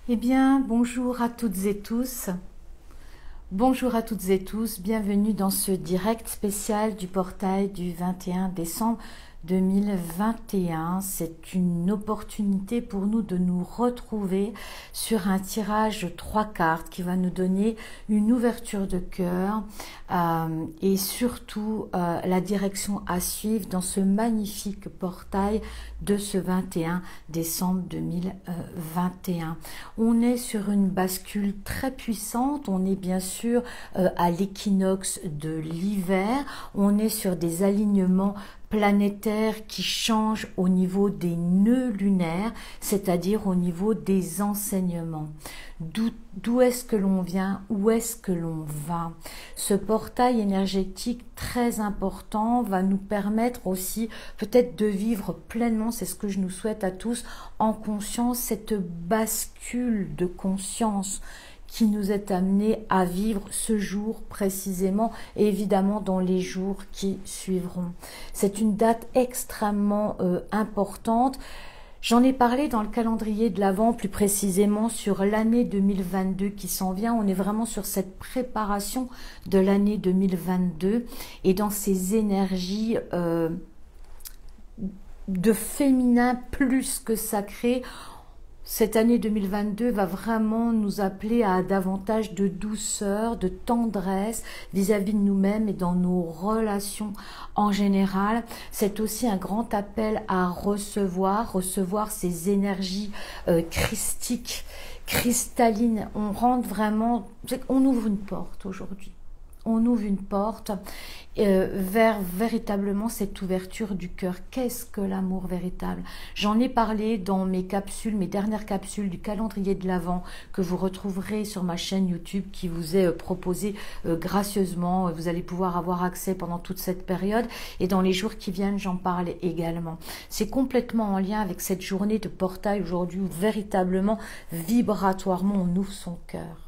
Eh bien, bonjour à toutes et tous. Bonjour à toutes et tous, bienvenue dans ce direct spécial du portail du 21 décembre 2021. C'est une opportunité pour nous de nous retrouver sur un tirage 3 cartes qui va nous donner une ouverture de cœur et surtout la direction à suivre dans ce magnifique portail de ce 21 décembre 2021. On est sur une bascule très puissante, on est bien sûr à l'équinoxe de l'hiver, on est sur des alignements planétaires qui changent au niveau des nœuds lunaires, c'est-à-dire au niveau des enseignements. D'où est-ce que l'on vient, où est-ce que l'on va? Ce portail énergétique très important va nous permettre aussi peut-être de vivre pleinement, c'est ce que je nous souhaite à tous, en conscience, cette bascule de conscience qui nous est amené à vivre ce jour précisément et évidemment dans les jours qui suivront. C'est une date extrêmement importante. J'en ai parlé dans le calendrier de l'Avent, plus précisément sur l'année 2022 qui s'en vient. On est vraiment sur cette préparation de l'année 2022 et dans ces énergies de féminin plus que sacré. Cette année 2022 va vraiment nous appeler à davantage de douceur, de tendresse vis-à-vis de nous-mêmes et dans nos relations en général. C'est aussi un grand appel à recevoir ces énergies christiques, cristallines. On rentre vraiment, on ouvre une porte aujourd'hui. On ouvre une porte vers véritablement cette ouverture du cœur. Qu'est-ce que l'amour véritable? J'en ai parlé dans mes capsules, mes dernières capsules du calendrier de l'Avent que vous retrouverez sur ma chaîne YouTube qui vous est proposée gracieusement. Vous allez pouvoir avoir accès pendant toute cette période et dans les jours qui viennent, j'en parle également. C'est complètement en lien avec cette journée de portail aujourd'hui où véritablement, vibratoirement, on ouvre son cœur.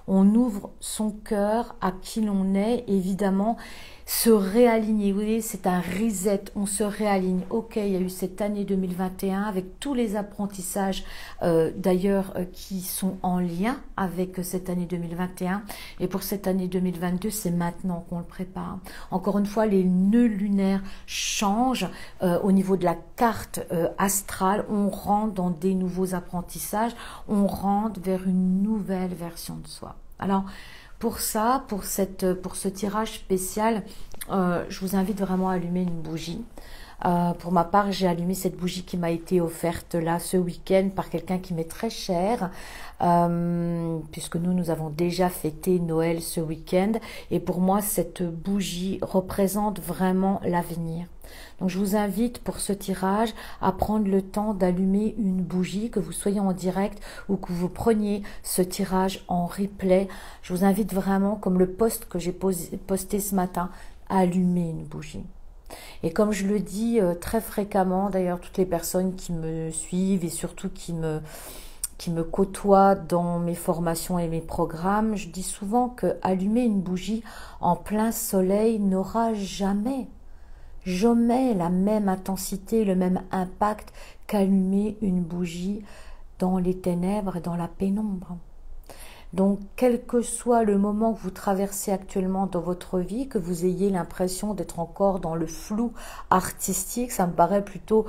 On ouvre son cœur à qui l'on est, évidemment, se réaligner. Vous voyez, c'est un reset, on se réaligne. Ok, il y a eu cette année 2021 avec tous les apprentissages d'ailleurs qui sont en lien avec cette année 2021. Et pour cette année 2022, c'est maintenant qu'on le prépare. Encore une fois, les nœuds lunaires changent au niveau de la carte astrale. On rentre dans des nouveaux apprentissages, on rentre vers une nouvelle version de soi. Alors, pour ça, pour ce tirage spécial, je vous invite vraiment à allumer une bougie. Pour ma part, j'ai allumé cette bougie qui m'a été offerte là ce week-end par quelqu'un qui m'est très cher, puisque nous avons déjà fêté Noël ce week-end. Et pour moi, cette bougie représente vraiment l'avenir. Donc je vous invite pour ce tirage à prendre le temps d'allumer une bougie, que vous soyez en direct ou que vous preniez ce tirage en replay. Je vous invite vraiment, comme le post que j'ai posté ce matin, à allumer une bougie. Et comme je le dis très fréquemment, d'ailleurs toutes les personnes qui me suivent et surtout qui me côtoient dans mes formations et mes programmes, je dis souvent que allumer une bougie en plein soleil n'aura jamais la même intensité, le même impact qu'allumer une bougie dans les ténèbres et dans la pénombre. Donc, quel que soit le moment que vous traversez actuellement dans votre vie, que vous ayez l'impression d'être encore dans le flou artistique, ça me paraît plutôt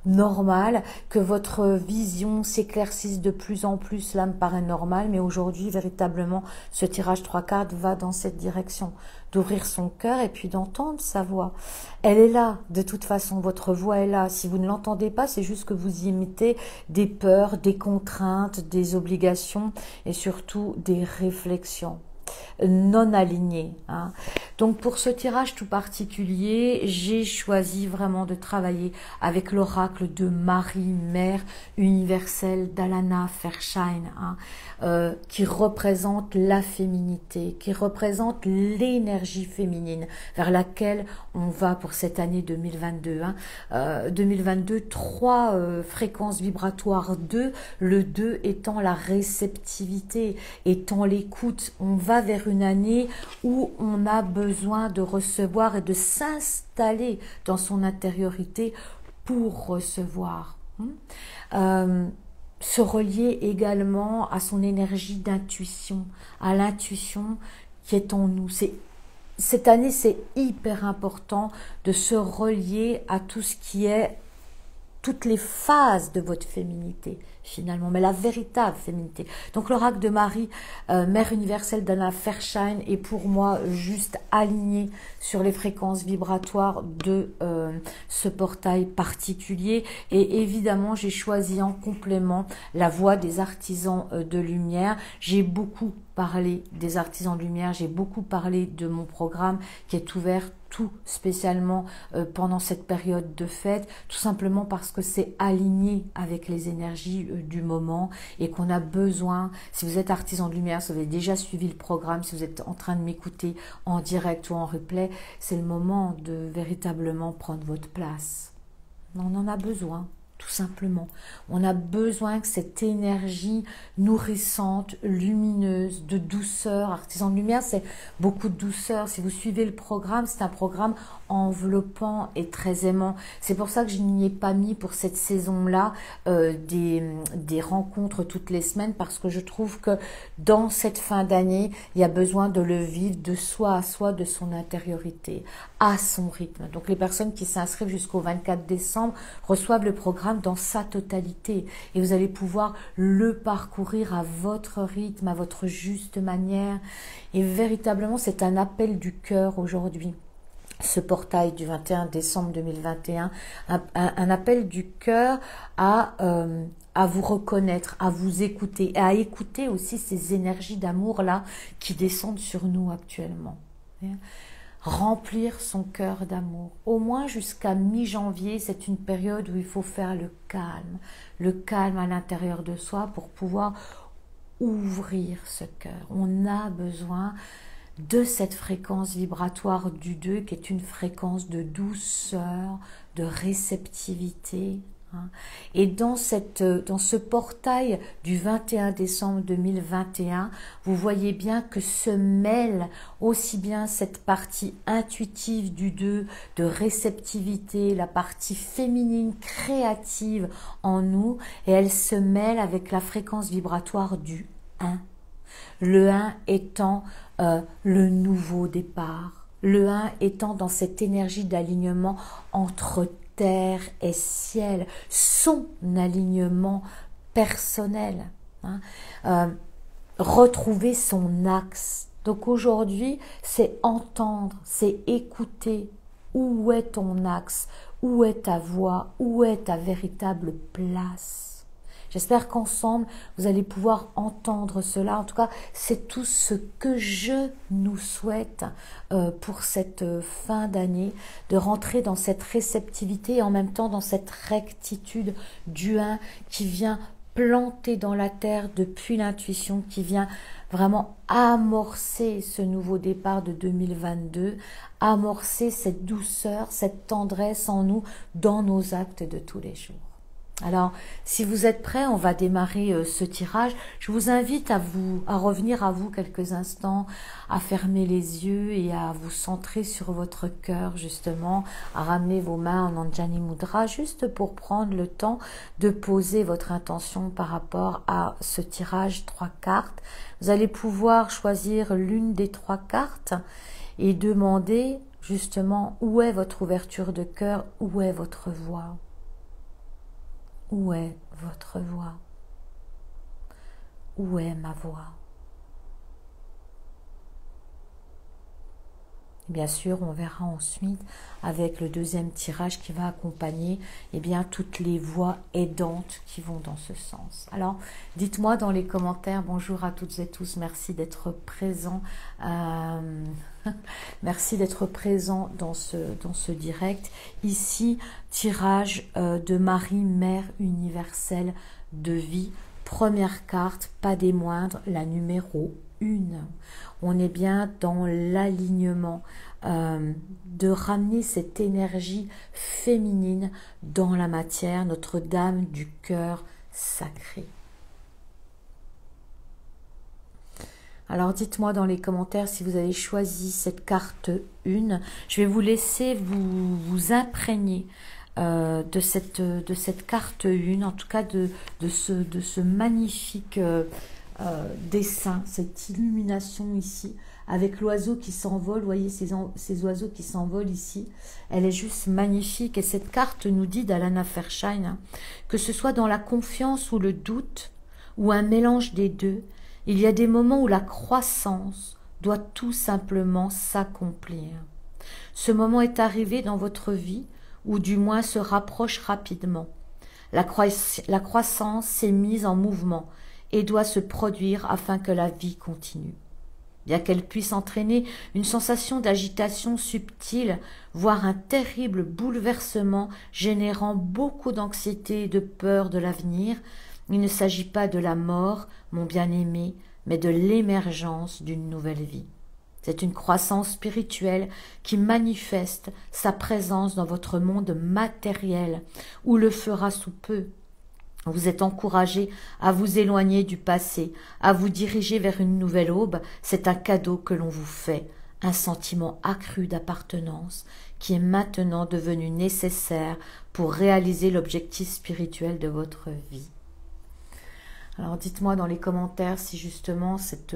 normal, que votre vision s'éclaircisse de plus en plus, cela me paraît normal, mais aujourd'hui, véritablement, ce tirage 3 cartes va dans cette direction, d'ouvrir son cœur et puis d'entendre sa voix. Elle est là, de toute façon, votre voix est là. Si vous ne l'entendez pas, c'est juste que vous y mettez des peurs, des contraintes, des obligations et surtout des réflexions non alignées. Donc pour ce tirage tout particulier, j'ai choisi vraiment de travailler avec l'oracle de Marie, Mère universelle d'Alana Fairchild, qui représente la féminité, qui représente l'énergie féminine vers laquelle on va pour cette année 2022. 2022, 3 fréquences vibratoires 2, le 2 étant la réceptivité, étant l'écoute. On va vers une année où on a besoin de recevoir et de s'installer dans son intériorité pour recevoir. se relier également à son énergie d'intuition, à l'intuition qui est en nous. Cette année, c'est hyper important de se relier à tout ce qui est, toutes les phases de votre féminité, finalement, mais la véritable féminité. Donc l'oracle de Marie, Mère universelle d'Anna Fairchild, est pour moi juste aligné sur les fréquences vibratoires de ce portail particulier. Et évidemment, j'ai choisi en complément la voix des artisans de lumière. J'ai beaucoup parlé des artisans de lumière, j'ai beaucoup parlé de mon programme qui est ouvert tout spécialement pendant cette période de fête, tout simplement parce que c'est aligné avec les énergies du moment et qu'on a besoin, si vous êtes artisan de lumière, si vous avez déjà suivi le programme, si vous êtes en train de m'écouter en direct ou en replay, c'est le moment de véritablement prendre votre place. On en a besoin. Tout simplement. On a besoin que cette énergie nourrissante, lumineuse, de douceur, artisan de lumière, c'est beaucoup de douceur. Si vous suivez le programme, c'est un programme enveloppant et très aimant. C'est pour ça que je n'y ai pas mis pour cette saison-là des rencontres toutes les semaines, parce que je trouve que dans cette fin d'année, il y a besoin de le vivre de soi à soi, de son intériorité, à son rythme. Donc les personnes qui s'inscrivent jusqu'au 24 décembre reçoivent le programme dans sa totalité et vous allez pouvoir le parcourir à votre rythme, à votre juste manière. Et véritablement, c'est un appel du cœur aujourd'hui. Ce portail du 21 décembre 2021, un appel du cœur à vous reconnaître, à vous écouter, et à écouter aussi ces énergies d'amour-là qui descendent sur nous actuellement. Remplir son cœur d'amour. Au moins jusqu'à mi-janvier, c'est une période où il faut faire le calme à l'intérieur de soi pour pouvoir ouvrir ce cœur. On a besoin de cette fréquence vibratoire du 2 qui est une fréquence de douceur, de réceptivité. Et dans ce portail du 21 décembre 2021, vous voyez bien que se mêle aussi bien cette partie intuitive du 2, de réceptivité, la partie féminine, créative en nous, et elle se mêle avec la fréquence vibratoire du 1. Le 1 étant le nouveau départ. Le 1 étant dans cette énergie d'alignement entre terre et ciel, son alignement personnel, retrouver son axe. Donc aujourd'hui, c'est entendre, c'est écouter où est ton axe, où est ta voix, où est ta véritable place. J'espère qu'ensemble, vous allez pouvoir entendre cela. En tout cas, c'est tout ce que je nous souhaite pour cette fin d'année, de rentrer dans cette réceptivité et en même temps dans cette rectitude du 1 qui vient planter dans la terre depuis l'intuition, qui vient vraiment amorcer ce nouveau départ de 2022, amorcer cette douceur, cette tendresse en nous dans nos actes de tous les jours. Alors, si vous êtes prêts, on va démarrer ce tirage. Je vous invite à revenir à vous quelques instants, à fermer les yeux et à vous centrer sur votre cœur, justement, à ramener vos mains en Anjani Mudra, juste pour prendre le temps de poser votre intention par rapport à ce tirage 3 cartes. Vous allez pouvoir choisir l'une des 3 cartes et demander, justement, où est votre ouverture de cœur, où est votre voix. Où est votre voix? Où est ma voix? Bien sûr, on verra ensuite avec le deuxième tirage qui va accompagner toutes les voix aidantes qui vont dans ce sens. Alors, dites-moi dans les commentaires, bonjour à toutes et tous, merci d'être présents. Merci d'être présent dans ce direct. Ici, tirage de Marie, Mère universelle de vie. Première carte, pas des moindres, la numéro 1. On est bien dans l'alignement de ramener cette énergie féminine dans la matière, Notre-Dame du cœur sacré. Alors dites-moi dans les commentaires si vous avez choisi cette carte 1. Je vais vous laisser vous imprégner de cette carte 1, en tout cas de ce magnifique dessin, cette illumination ici, avec l'oiseau qui s'envole. Vous voyez ces oiseaux qui s'envolent ici, elle est juste magnifique. Et cette carte nous dit d'Alana Fairchild, hein, que ce soit dans la confiance ou le doute, ou un mélange des deux, il y a des moments où la croissance doit tout simplement s'accomplir. Ce moment est arrivé dans votre vie, ou du moins se rapproche rapidement. La croissance s'est mise en mouvement et doit se produire afin que la vie continue. Bien qu'elle puisse entraîner une sensation d'agitation subtile, voire un terrible bouleversement générant beaucoup d'anxiété et de peur de l'avenir, il ne s'agit pas de la mort, mon bien-aimé, mais de l'émergence d'une nouvelle vie. C'est une croissance spirituelle qui manifeste sa présence dans votre monde matériel, ou le fera sous peu. Vous êtes encouragé à vous éloigner du passé, à vous diriger vers une nouvelle aube. C'est un cadeau que l'on vous fait, un sentiment accru d'appartenance qui est maintenant devenu nécessaire pour réaliser l'objectif spirituel de votre vie. Alors dites-moi dans les commentaires si justement cette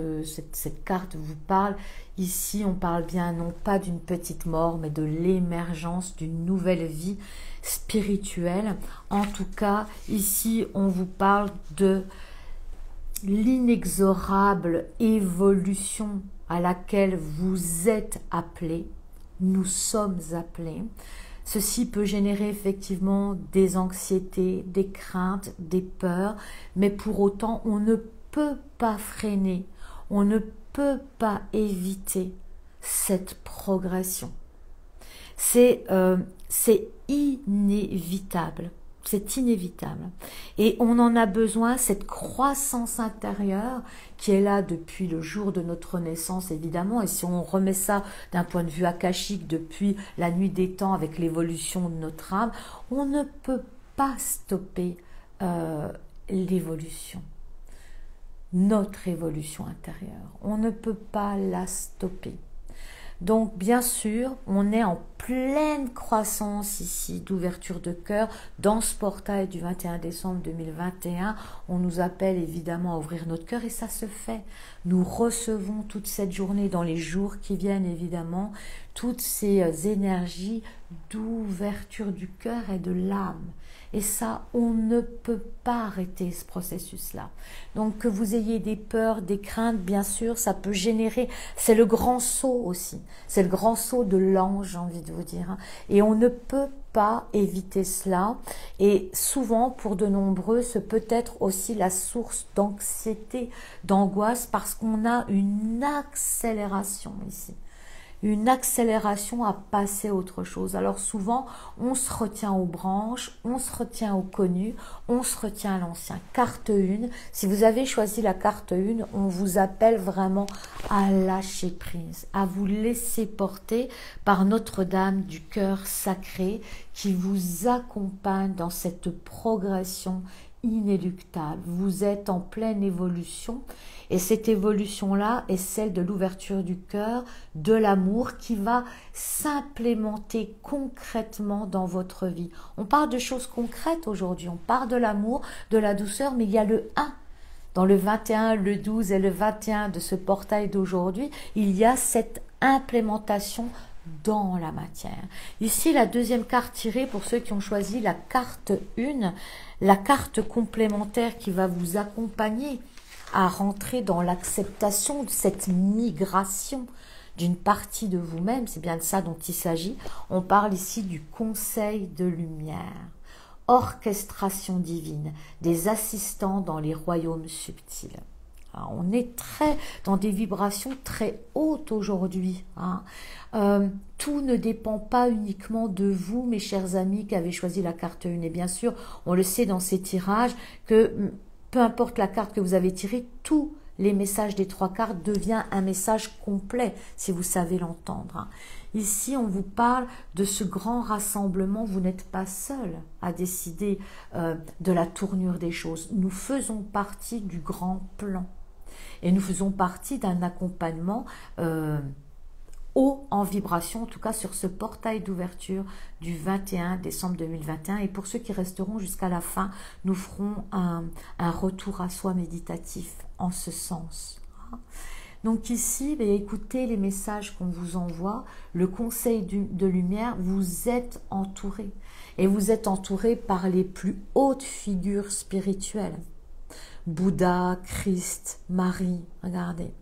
carte vous parle. Ici on parle bien non pas d'une petite mort mais de l'émergence d'une nouvelle vie spirituelle. En tout cas ici on vous parle de l'inexorable évolution à laquelle vous êtes appelés, nous sommes appelés. Ceci peut générer effectivement des anxiétés, des craintes, des peurs, mais pour autant, on ne peut pas freiner, on ne peut pas éviter cette progression. C'est inévitable. C'est inévitable. Et on en a besoin, cette croissance intérieure qui est là depuis le jour de notre naissance, évidemment. Et si on remet ça d'un point de vue akashique depuis la nuit des temps avec l'évolution de notre âme, on ne peut pas stopper l'évolution. Notre évolution intérieure. On ne peut pas la stopper. Donc, bien sûr, on est en pleine croissance ici d'ouverture de cœur. Dans ce portail du 21 décembre 2021, on nous appelle évidemment à ouvrir notre cœur et ça se fait. Nous recevons toute cette journée, dans les jours qui viennent évidemment, toutes ces énergies d'ouverture du cœur et de l'âme. Et ça, on ne peut pas arrêter ce processus-là. Donc, que vous ayez des peurs, des craintes, bien sûr, ça peut générer... C'est le grand saut aussi. C'est le grand saut de l'ange, j'ai envie de vous dire. Et on ne peut pas éviter cela. Et souvent, pour de nombreux, ce peut être aussi la source d'anxiété, d'angoisse, parce qu'on a une accélération ici. Une accélération à passer à autre chose. Alors souvent, on se retient aux branches, on se retient au connu, on se retient à l'ancien. Carte 1, si vous avez choisi la carte 1, on vous appelle vraiment à lâcher prise, à vous laisser porter par Notre-Dame du cœur sacré qui vous accompagne dans cette progression inéluctable. Vous êtes en pleine évolution et cette évolution-là est celle de l'ouverture du cœur, de l'amour qui va s'implémenter concrètement dans votre vie. On parle de choses concrètes aujourd'hui, on parle de l'amour, de la douceur, mais il y a le 1. Dans le 21, le 12 et le 21 de ce portail d'aujourd'hui, il y a cette implémentation dans la matière. Ici, la deuxième carte tirée, pour ceux qui ont choisi la carte 1, la carte complémentaire qui va vous accompagner à rentrer dans l'acceptation de cette migration d'une partie de vous-même, c'est bien de ça dont il s'agit. On parle ici du conseil de lumière, orchestration divine, des assistants dans les royaumes subtils. Alors, on est dans des vibrations très hautes aujourd'hui. Hein. Tout ne dépend pas uniquement de vous, mes chers amis, qui avez choisi la carte 1. Et bien sûr, on le sait dans ces tirages, que peu importe la carte que vous avez tirée, tous les messages des 3 cartes devient un message complet, si vous savez l'entendre. Hein. Ici, on vous parle de ce grand rassemblement. Vous n'êtes pas seul à décider de la tournure des choses. Nous faisons partie du grand plan. Et nous faisons partie d'un accompagnement haut en vibration, en tout cas sur ce portail d'ouverture du 21 décembre 2021. Et pour ceux qui resteront jusqu'à la fin, nous ferons un retour à soi méditatif en ce sens. Donc ici, écoutez les messages qu'on vous envoie, le conseil de lumière, vous êtes entouré. Et vous êtes entouré par les plus hautes figures spirituelles. Bouddha, Christ, Marie, regardez.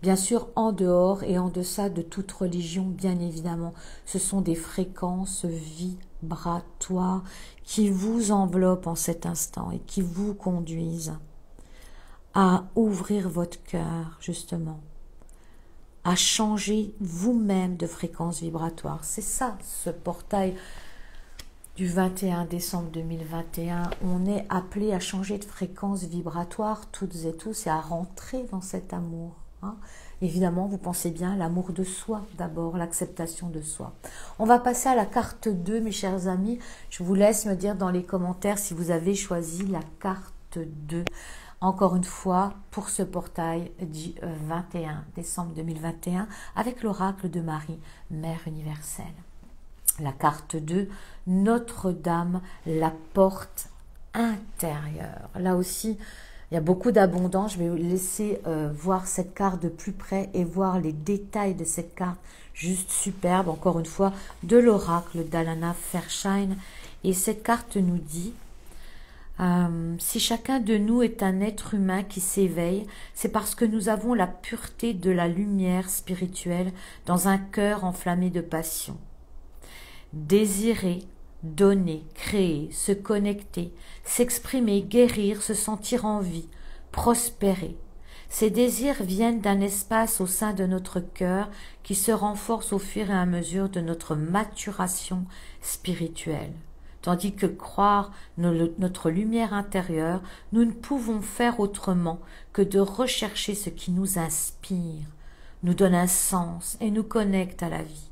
Bien sûr, en dehors et en deçà de toute religion, bien évidemment, ce sont des fréquences vibratoires qui vous enveloppent en cet instant et qui vous conduisent à ouvrir votre cœur, justement, à changer vous-même de fréquence vibratoire. C'est ça, ce portail du 21 décembre 2021. On est appelé à changer de fréquence vibratoire, toutes et tous, et à rentrer dans cet amour. Évidemment, vous pensez bien l'amour de soi, d'abord, l'acceptation de soi. On va passer à la carte 2, mes chers amis. Je vous laisse me dire dans les commentaires si vous avez choisi la carte 2. Encore une fois, pour ce portail du 21 décembre 2021, avec l'oracle de Marie, Mère universelle. La carte 2, Notre-Dame, la porte intérieure. Là aussi, il y a beaucoup d'abondance. Je vais vous laisser voir cette carte de plus près et voir les détails de cette carte. Juste superbe, encore une fois, de l'oracle d'Alana Fairchild. Et cette carte nous dit... si chacun de nous est un être humain qui s'éveille, c'est parce que nous avons la pureté de la lumière spirituelle dans un cœur enflammé de passion. Désirer, donner, créer, se connecter, s'exprimer, guérir, se sentir en vie, prospérer. Ces désirs viennent d'un espace au sein de notre cœur qui se renforce au fur et à mesure de notre maturation spirituelle. Tandis que croire notre lumière intérieure, nous ne pouvons faire autrement que de rechercher ce qui nous inspire, nous donne un sens et nous connecte à la vie.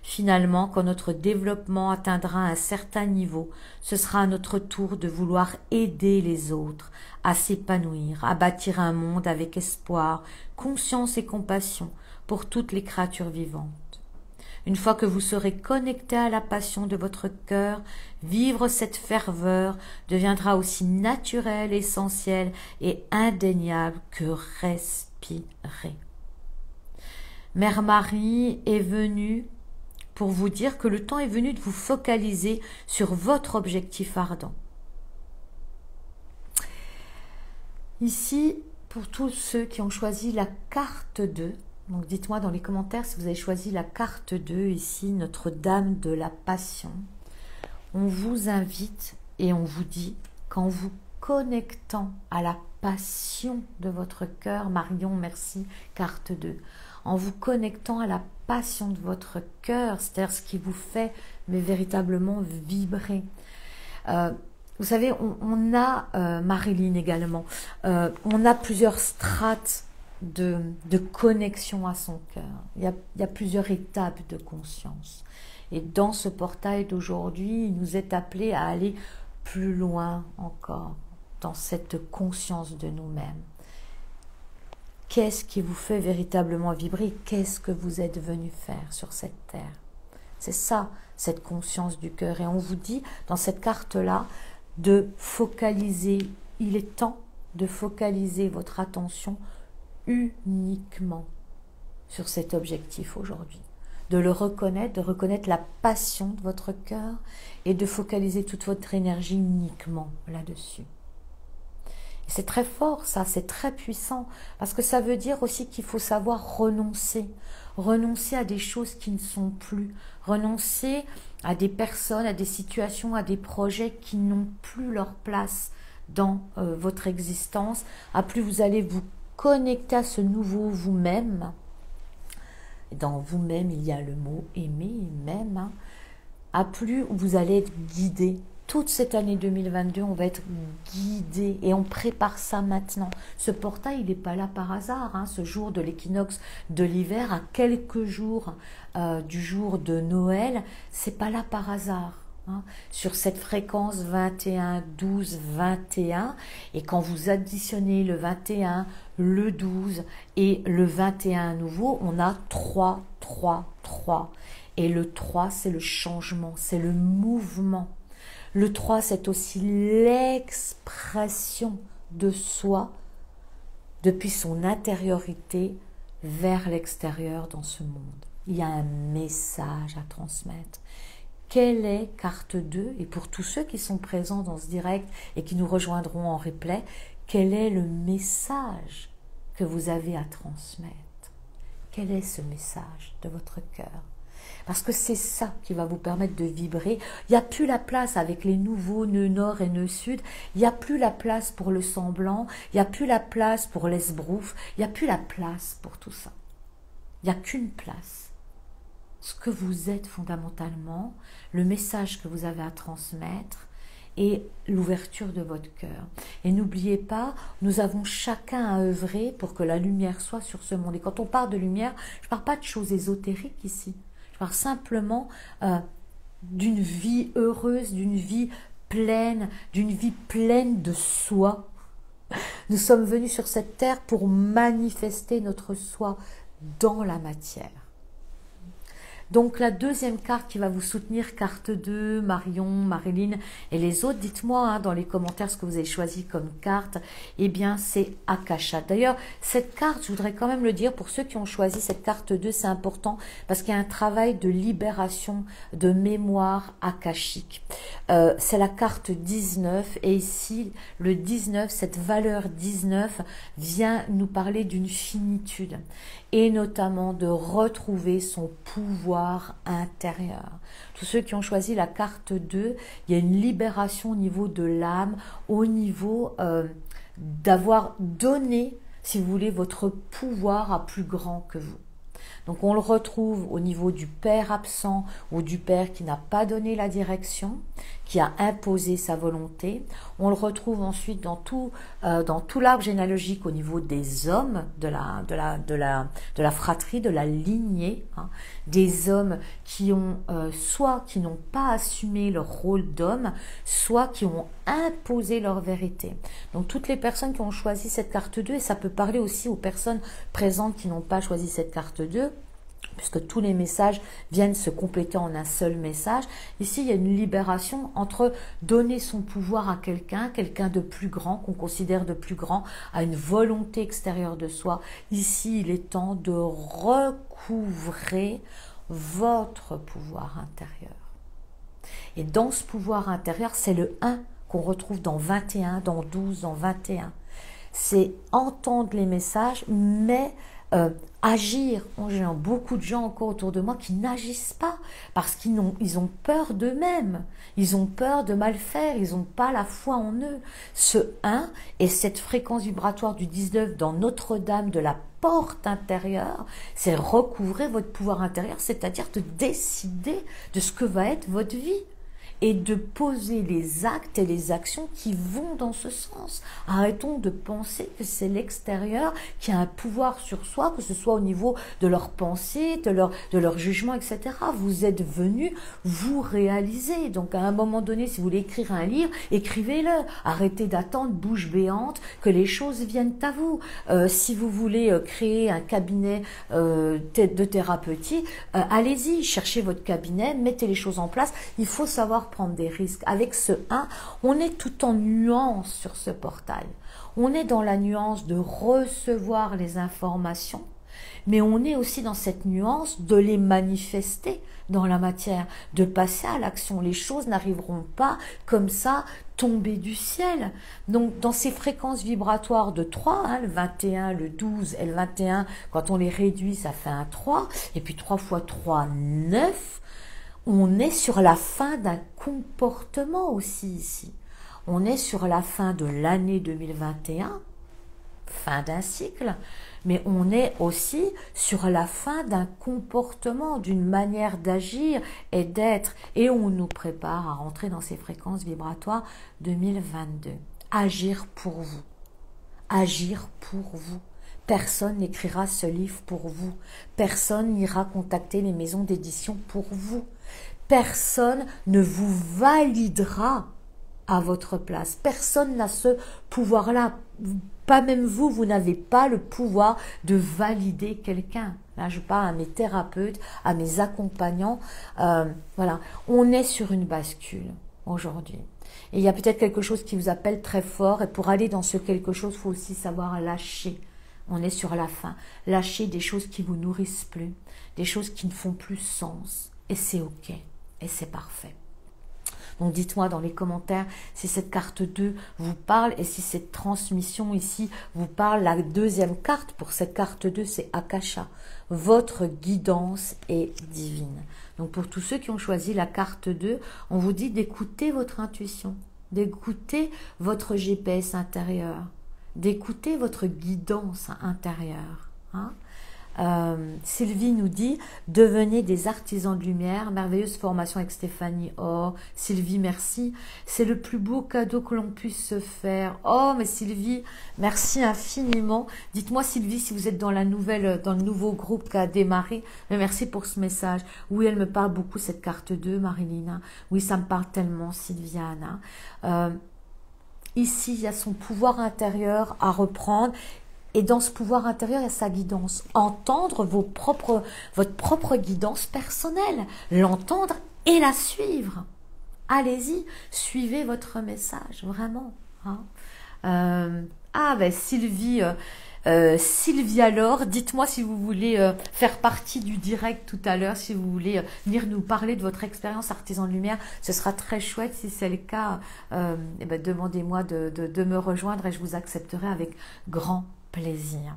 Finalement, quand notre développement atteindra un certain niveau, ce sera à notre tour de vouloir aider les autres à s'épanouir, à bâtir un monde avec espoir, conscience et compassion pour toutes les créatures vivantes. Une fois que vous serez connecté à la passion de votre cœur, vivre cette ferveur deviendra aussi naturel, essentiel et indéniable que respirer. Mère Marie est venue pour vous dire que le temps est venu de vous focaliser sur votre objectif ardent. Ici, pour tous ceux qui ont choisi la carte 2, donc dites-moi dans les commentaires si vous avez choisi la carte 2, ici, Notre-Dame de la Passion. On vous invite et on vous dit qu'en vous connectant à la passion de votre cœur, Marion, merci, carte 2, en vous connectant à la passion de votre cœur, c'est-à-dire ce qui vous fait mais véritablement vibrer. Vous savez, on a, Marilyn également, on a plusieurs strates de connexion à son cœur. Il y a plusieurs étapes de conscience. Et dans ce portail d'aujourd'hui, il nous est appelé à aller plus loin encore dans cette conscience de nous-mêmes. Qu'est-ce qui vous fait véritablement vibrer? Qu'est-ce que vous êtes venu faire sur cette terre? C'est ça, cette conscience du cœur. Et on vous dit, dans cette carte-là, de focaliser. Il est temps de focaliser votre attention uniquement sur cet objectif aujourd'hui. De le reconnaître, de reconnaître la passion de votre cœur et de focaliser toute votre énergie uniquement là-dessus. C'est très fort ça, c'est très puissant, parce que ça veut dire aussi qu'il faut savoir renoncer. Renoncer à des choses qui ne sont plus, renoncer à des personnes, à des situations, à des projets qui n'ont plus leur place dans votre existence. À plus vous allez vous connecter à ce nouveau vous-même. Dans vous-même, il y a le mot aimer, même. Hein. À plus vous allez être guidé. Toute cette année 2022, on va être guidé et on prépare ça maintenant. Ce portail, il n'est pas là par hasard. Hein, ce jour de l'équinoxe de l'hiver, à quelques jours du jour de Noël, c'est pas là par hasard. hein, sur cette fréquence 21, 12, 21. Et quand vous additionnez le 21, le 12 et le 21 à nouveau, on a 3, 3, 3. Et le 3, c'est le changement, c'est le mouvement. Le 3, c'est aussi l'expression de soi depuis son intériorité vers l'extérieur dans ce monde. Il y a un message à transmettre. Quelle est carte 2? Et pour tous ceux qui sont présents dans ce direct et qui nous rejoindront en replay, quel est le message que vous avez à transmettre? Quel est ce message de votre cœur? Parce que c'est ça qui va vous permettre de vibrer. Il n'y a plus la place avec les nouveaux nœuds nord et nœuds sud. Il n'y a plus la place pour le semblant. Il n'y a plus la place pour l'esbrouf. Il n'y a plus la place pour tout ça. Il n'y a qu'une place. Ce que vous êtes fondamentalement, le message que vous avez à transmettre et l'ouverture de votre cœur. Et n'oubliez pas, nous avons chacun à œuvrer pour que la lumière soit sur ce monde. Et quand on parle de lumière, je ne parle pas de choses ésotériques ici. Je parle simplement d'une vie heureuse, d'une vie pleine de soi. Nous sommes venus sur cette terre pour manifester notre soi dans la matière. Donc la deuxième carte qui va vous soutenir, carte 2, Marion, Marilyn et les autres, dites-moi dans les commentaires ce que vous avez choisi comme carte. Eh bien c'est Akasha. D'ailleurs cette carte, je voudrais quand même le dire pour ceux qui ont choisi cette carte 2, c'est important parce qu'il y a un travail de libération de mémoire akashique. C'est la carte 19 et ici le 19, cette valeur 19 vient nous parler d'une finitude et notamment de retrouver son pouvoir intérieur. Tous ceux qui ont choisi la carte 2, il y a une libération au niveau de l'âme, au niveau d'avoir donné, si vous voulez, votre pouvoir à plus grand que vous. Donc on le retrouve au niveau du père absent ou du père qui n'a pas donné la direction, qui a imposé sa volonté. On le retrouve ensuite dans tout l'arbre généalogique au niveau des hommes de la fratrie, de la lignée, hein, des hommes qui ont soit qui n'ont pas assumé leur rôle d'homme, soit qui ont imposé leur vérité. Donc toutes les personnes qui ont choisi cette carte 2, et ça peut parler aussi aux personnes présentes qui n'ont pas choisi cette carte 2, puisque tous les messages viennent se compléter en un seul message. Ici, il y a une libération entre donner son pouvoir à quelqu'un de plus grand, qu'on considère de plus grand, à une volonté extérieure de soi. Ici, il est temps de recouvrer votre pouvoir intérieur. Et dans ce pouvoir intérieur, c'est le 1 qu'on retrouve dans 21, dans 12, dans 21. C'est entendre les messages, mais agir. J'ai beaucoup de gens encore autour de moi qui n'agissent pas parce qu'ils ont peur d'eux-mêmes, ils ont peur de mal faire, ils n'ont pas la foi en eux. Ce 1 et cette fréquence vibratoire du 19 dans Notre-Dame de la porte intérieure, c'est recouvrer votre pouvoir intérieur, c'est-à-dire de décider de ce que va être votre vie. Et de poser les actes et les actions qui vont dans ce sens. Arrêtons de penser que c'est l'extérieur qui a un pouvoir sur soi, que ce soit au niveau de leurs pensées, de leur jugement, etc. Vous êtes venus vous réaliser. Donc à un moment donné, si vous voulez écrire un livre, écrivez-le. Arrêtez d'attendre bouche béante que les choses viennent à vous. Si vous voulez créer un cabinet de thérapeutique, allez-y, cherchez votre cabinet, mettez les choses en place. Il faut savoir prendre des risques. Avec ce 1, on est tout en nuance sur ce portail. On est dans la nuance de recevoir les informations, mais on est aussi dans cette nuance de les manifester dans la matière, de passer à l'action. Les choses n'arriveront pas comme ça, tomber du ciel. Donc, dans ces fréquences vibratoires de 3, hein, le 21, le 12 et le 21, quand on les réduit, ça fait un 3, et puis 3 fois 3, 9, on est sur la fin d'un comportement aussi ici. On est sur la fin de l'année 2021, fin d'un cycle, mais on est aussi sur la fin d'un comportement, d'une manière d'agir et d'être. Et on nous prépare à rentrer dans ces fréquences vibratoires 2022. Agir pour vous. Agir pour vous. Personne n'écrira ce livre pour vous. Personne n'ira contacter les maisons d'édition pour vous. personne ne vous validera à votre place. Personne n'a ce pouvoir-là. Pas même vous, vous n'avez pas le pouvoir de valider quelqu'un. Là, je parle à mes thérapeutes, à mes accompagnants. Voilà, on est sur une bascule aujourd'hui. Et il y a peut-être quelque chose qui vous appelle très fort. Et pour aller dans ce quelque chose, il faut aussi savoir lâcher. On est sur la fin. Lâcher des choses qui vous nourrissent plus, des choses qui ne font plus sens. Et c'est OK. Et c'est parfait. Donc dites-moi dans les commentaires si cette carte 2 vous parle et si cette transmission ici vous parle. La deuxième carte pour cette carte 2, c'est Akasha. Votre guidance est divine. Donc pour tous ceux qui ont choisi la carte 2, on vous dit d'écouter votre intuition, d'écouter votre GPS intérieur, d'écouter votre guidance intérieure. Hein. Sylvie nous dit devenez des artisans de lumière, merveilleuse formation avec Stéphanie. Oh Sylvie, merci, c'est le plus beau cadeau que l'on puisse se faire. Oh mais Sylvie, merci infiniment. Dites-moi Sylvie si vous êtes dans le nouveau groupe qui a démarré. Mais merci pour ce message. Oui, elle me parle beaucoup cette carte 2, Marilyn. Oui, ça me parle tellement, Sylviane. Ici il y a son pouvoir intérieur à reprendre. Et dans ce pouvoir intérieur, il y a sa guidance. Entendre votre propre guidance personnelle. L'entendre et la suivre. Allez-y, suivez votre message, vraiment. Hein. Ben Sylvie, Sylvie alors, dites-moi si vous voulez faire partie du direct tout à l'heure, si vous voulez venir nous parler de votre expérience artisan de lumière, ce sera très chouette. Si c'est le cas, demandez-moi de me rejoindre et je vous accepterai avec grand plaisir.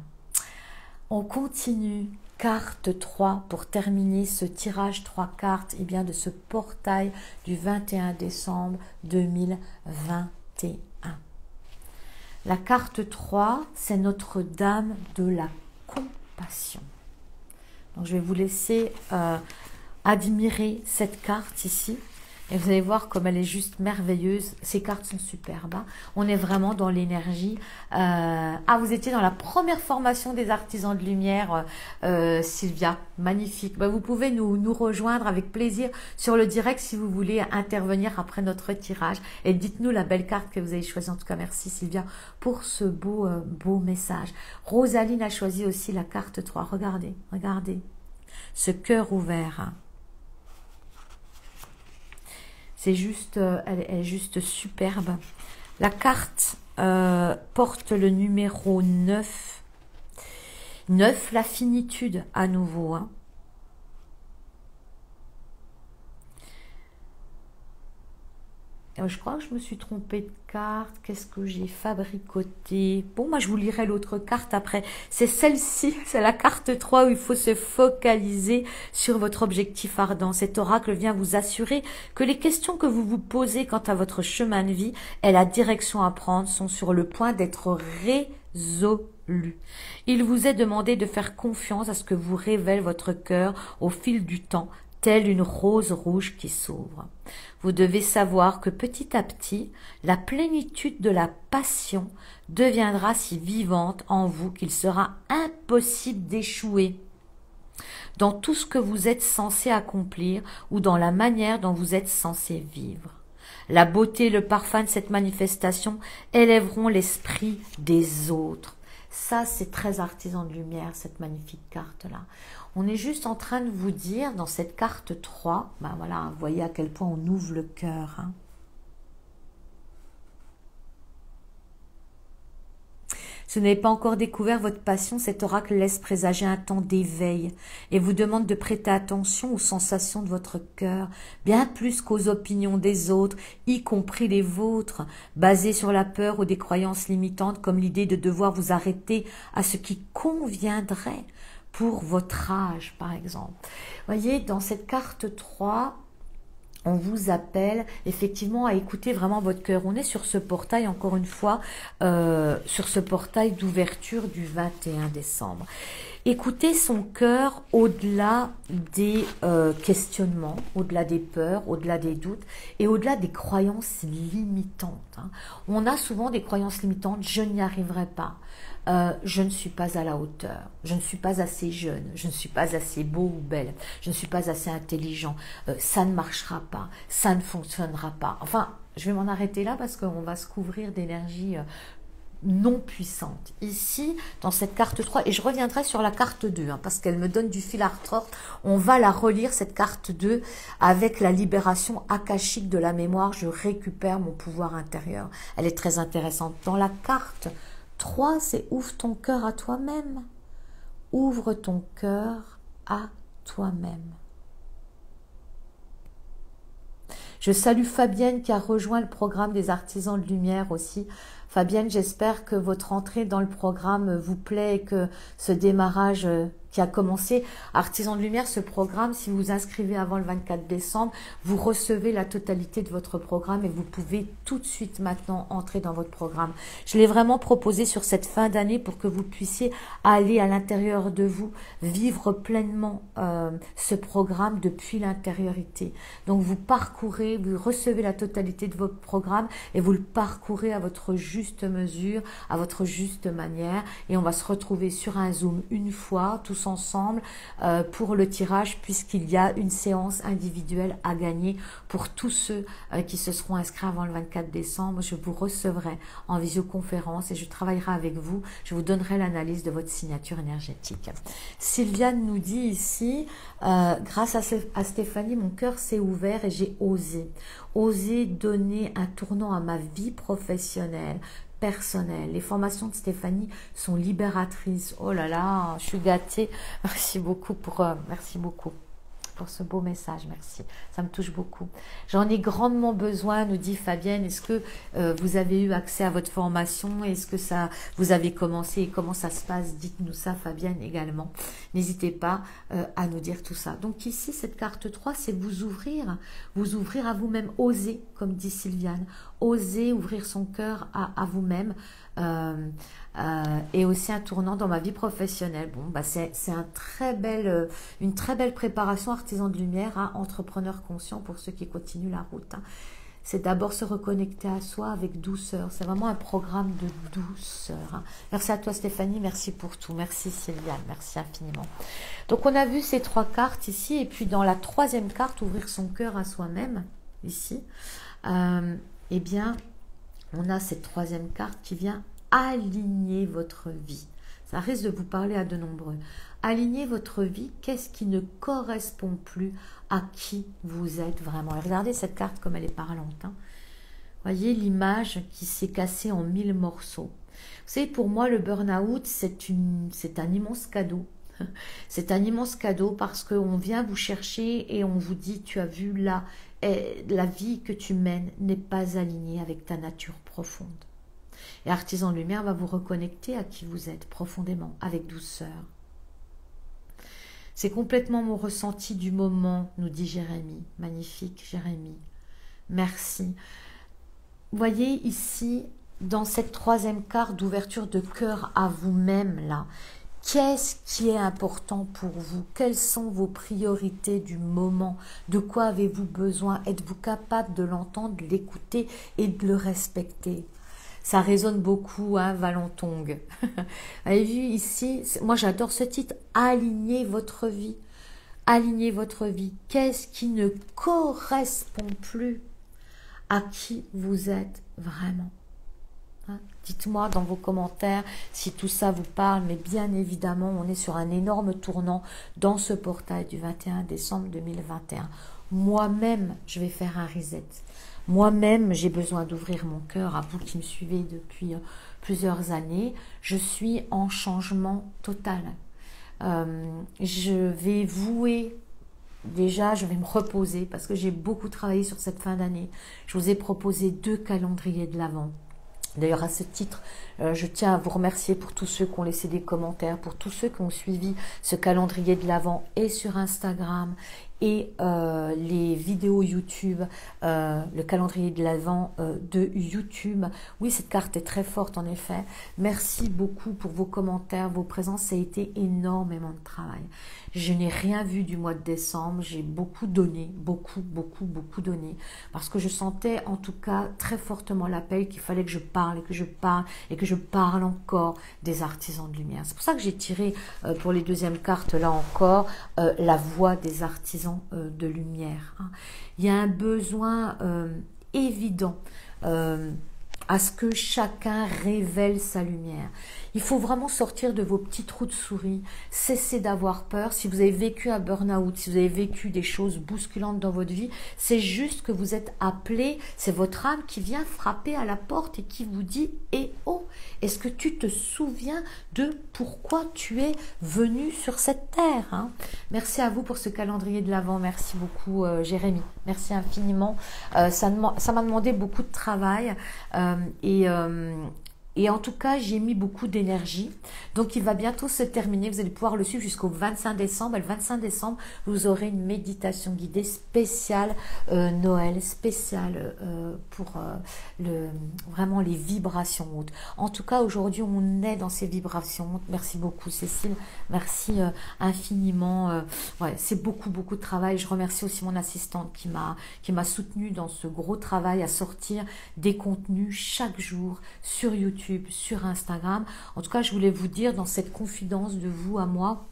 On continue. Carte 3 pour terminer ce tirage 3 cartes de ce portail du 21 décembre 2021. La carte 3, c'est Notre-Dame de la Compassion. Donc je vais vous laisser admirer cette carte ici. Et vous allez voir comme elle est juste merveilleuse. Ces cartes sont superbes. Hein. On est vraiment dans l'énergie. Vous étiez dans la première formation des artisans de lumière, Sylvia. Magnifique. Vous pouvez nous rejoindre avec plaisir sur le direct si vous voulez intervenir après notre tirage. Et dites-nous la belle carte que vous avez choisie. En tout cas, merci Sylvia pour ce beau message. Rosaline a choisi aussi la carte 3. Regardez, regardez. Ce cœur ouvert. Hein. C'est juste, elle est juste superbe. La carte porte le numéro 9. 9, la finitude à nouveau. Hein. Je crois que je me suis trompée de carte. Qu'est-ce que j'ai fabricoté? Bon, moi, je vous lirai l'autre carte après. C'est celle-ci, c'est la carte 3 où il faut se focaliser sur votre objectif ardent. Cet oracle vient vous assurer que les questions que vous vous posez quant à votre chemin de vie et la direction à prendre sont sur le point d'être résolues. Il vous est demandé de faire confiance à ce que vous révèle votre cœur au fil du temps, telle une rose rouge qui s'ouvre. Vous devez savoir que petit à petit, la plénitude de la passion deviendra si vivante en vous qu'il sera impossible d'échouer dans tout ce que vous êtes censé accomplir ou dans la manière dont vous êtes censé vivre. La beauté et le parfum de cette manifestation élèveront l'esprit des autres. Ça, c'est très artisan de lumière, cette magnifique carte-là. On est juste en train de vous dire, dans cette carte 3, voilà, vous voyez à quel point on ouvre le cœur. Hein. Si vous n'avez pas encore découvert votre passion, cet oracle laisse présager un temps d'éveil et vous demande de prêter attention aux sensations de votre cœur, bien plus qu'aux opinions des autres, y compris les vôtres, basées sur la peur ou des croyances limitantes comme l'idée de devoir vous arrêter à ce qui conviendrait pour votre âge, par exemple. Vous voyez, dans cette carte 3, on vous appelle effectivement à écouter vraiment votre cœur. On est sur ce portail, encore une fois, sur ce portail d'ouverture du 21 décembre. Écouter son cœur au-delà des questionnements, au-delà des peurs, au-delà des doutes et au-delà des croyances limitantes. Hein. On a souvent des croyances limitantes, je n'y arriverai pas, je ne suis pas à la hauteur, je ne suis pas assez jeune, je ne suis pas assez beau ou belle, je ne suis pas assez intelligent, ça ne marchera pas, ça ne fonctionnera pas. Enfin, je vais m'en arrêter là parce qu'on va se couvrir d'énergie non puissante. Ici, dans cette carte 3, et je reviendrai sur la carte 2, hein, parce qu'elle me donne du fil à retordre, on va la relire, cette carte 2, avec la libération akashique de la mémoire, je récupère mon pouvoir intérieur. Elle est très intéressante. Dans la carte 3, c'est ouvre ton cœur à toi-même. Ouvre ton cœur à toi-même. Je salue Fabienne qui a rejoint le programme des Artisans de Lumière aussi. Fabienne, j'espère que votre entrée dans le programme vous plaît et que ce démarrage qui a commencé, Artisans de Lumière, ce programme, si vous vous inscrivez avant le 24 décembre, vous recevez la totalité de votre programme et vous pouvez tout de suite maintenant entrer dans votre programme. Je l'ai vraiment proposé sur cette fin d'année pour que vous puissiez aller à l'intérieur de vous, vivre pleinement ce programme depuis l'intériorité. Donc vous parcourez, vous recevez la totalité de votre programme et vous le parcourez à votre juste mesure, à votre juste manière et on va se retrouver sur un Zoom une fois, tous ensemble pour le tirage puisqu'il y a une séance individuelle à gagner pour tous ceux qui se seront inscrits avant le 24 décembre. Je vous recevrai en visioconférence et je travaillerai avec vous. Je vous donnerai l'analyse de votre signature énergétique. Sylviane nous dit ici, grâce à Stéphanie, mon cœur s'est ouvert et j'ai osé donner un tournant à ma vie professionnelle, personnelle. Les formations de Stéphanie sont libératrices. Oh là là, je suis gâtée. Merci beaucoup pour ce beau message, merci. Ça me touche beaucoup. J'en ai grandement besoin, nous dit Fabienne. Est-ce que vous avez eu accès à votre formation? Est-ce que ça vous avez commencé et comment ça se passe? Dites-nous ça, Fabienne, également. N'hésitez pas à nous dire tout ça. Donc ici, cette carte 3, c'est vous ouvrir à vous-même, oser, comme dit Sylviane, oser ouvrir son cœur à vous-même. Et aussi un tournant dans ma vie professionnelle. Bon, bah c'est une très belle préparation artisan de lumière, hein, entrepreneur conscient pour ceux qui continuent la route. Hein. C'est d'abord se reconnecter à soi avec douceur. C'est vraiment un programme de douceur. Hein. Merci à toi Stéphanie, merci pour tout. Merci Sylviane, merci infiniment. Donc on a vu ces trois cartes ici et puis dans la troisième carte, ouvrir son cœur à soi-même, ici, eh bien, on a cette troisième carte qui vient aligner votre vie. Ça risque de vous parler à de nombreux. Aligner votre vie, qu'est-ce qui ne correspond plus à qui vous êtes vraiment. Et regardez cette carte comme elle est parlante. Hein. Voyez l'image qui s'est cassée en 1000 morceaux. Vous savez, pour moi, le burn-out, c'est un immense cadeau. C'est un immense cadeau parce qu'on vient vous chercher et on vous dit, tu as vu là, la vie que tu mènes n'est pas alignée avec ta nature profonde. Et Artisan de Lumière va vous reconnecter à qui vous êtes profondément, avec douceur. C'est complètement mon ressenti du moment, nous dit Jérémie. Magnifique, Jérémie. Merci. Voyez ici, dans cette troisième carte d'ouverture de cœur à vous-même, là, qu'est-ce qui est important pour vous? Quelles sont vos priorités du moment? De quoi avez-vous besoin? Êtes-vous capable de l'entendre, de l'écouter et de le respecter? Ça résonne beaucoup, hein, Valentong. Vous avez vu ici, moi j'adore ce titre, aligner votre vie. Alignez votre vie. Qu'est-ce qui ne correspond plus à qui vous êtes vraiment? Hein? Dites-moi dans vos commentaires si tout ça vous parle, mais bien évidemment, on est sur un énorme tournant dans ce portail du 21 décembre 2021. Moi-même, je vais faire un reset. Moi-même, j'ai besoin d'ouvrir mon cœur à vous qui me suivez depuis plusieurs années. Je suis en changement total. Je vais vouer, déjà, je vais me reposer parce que j'ai beaucoup travaillé sur cette fin d'année. Je vous ai proposé 2 calendriers de l'Avent. D'ailleurs, à ce titre, je tiens à vous remercier pour tous ceux qui ont laissé des commentaires, pour tous ceux qui ont suivi ce calendrier de l'Avent et sur Instagram et les vidéos YouTube, le calendrier de l'Avent de YouTube. Oui, cette carte est très forte en effet. Merci beaucoup pour vos commentaires, vos présences, ça a été énormément de travail. Je n'ai rien vu du mois de décembre, j'ai beaucoup donné, beaucoup donné, parce que je sentais en tout cas très fortement l'appel qu'il fallait que je parle et que je parle et que je parle encore des artisans de lumière. C'est pour ça que j'ai tiré pour les deuxièmes cartes là encore la voix des artisans de lumière. Hein. Il y a un besoin évident à ce que chacun révèle sa lumière. Il faut vraiment sortir de vos petits trous de souris, cesser d'avoir peur. Si vous avez vécu un burn-out, si vous avez vécu des choses bousculantes dans votre vie, c'est juste que vous êtes appelé, c'est votre âme qui vient frapper à la porte et qui vous dit « Eh oh, est-ce que tu te souviens de pourquoi tu es venu sur cette terre hein ?» Merci à vous pour ce calendrier de l'Avent, merci beaucoup Jérémy, merci infiniment. Ça m'a demandé beaucoup de travail et en tout cas, j'ai mis beaucoup d'énergie. Donc, il va bientôt se terminer. Vous allez pouvoir le suivre jusqu'au 25 décembre. Et le 25 décembre, vous aurez une méditation guidée spéciale Noël, spéciale pour vraiment les vibrations hautes. En tout cas, aujourd'hui, on est dans ces vibrations hautes. Merci beaucoup, Cécile. Merci infiniment. Ouais, c'est beaucoup de travail. Je remercie aussi mon assistante qui m'a soutenue dans ce gros travail à sortir des contenus chaque jour sur YouTube, sur Instagram. En tout cas, je voulais vous dire dans cette confidence de vous à moi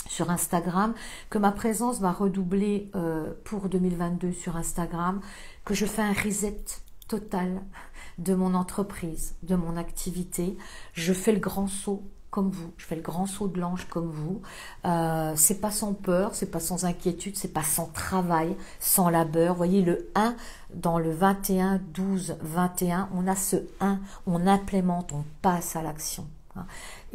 sur Instagram que ma présence va redoubler pour 2022 sur Instagram, que je fais un reset total de mon entreprise, de mon activité. Je fais le grand saut comme vous, je fais le grand saut de l'ange comme vous. C'est pas sans peur, c'est pas sans inquiétude, c'est pas sans travail, sans labeur. Vous voyez le 1 dans le 21, 12, 21, on a ce 1, on implémente, on passe à l'action.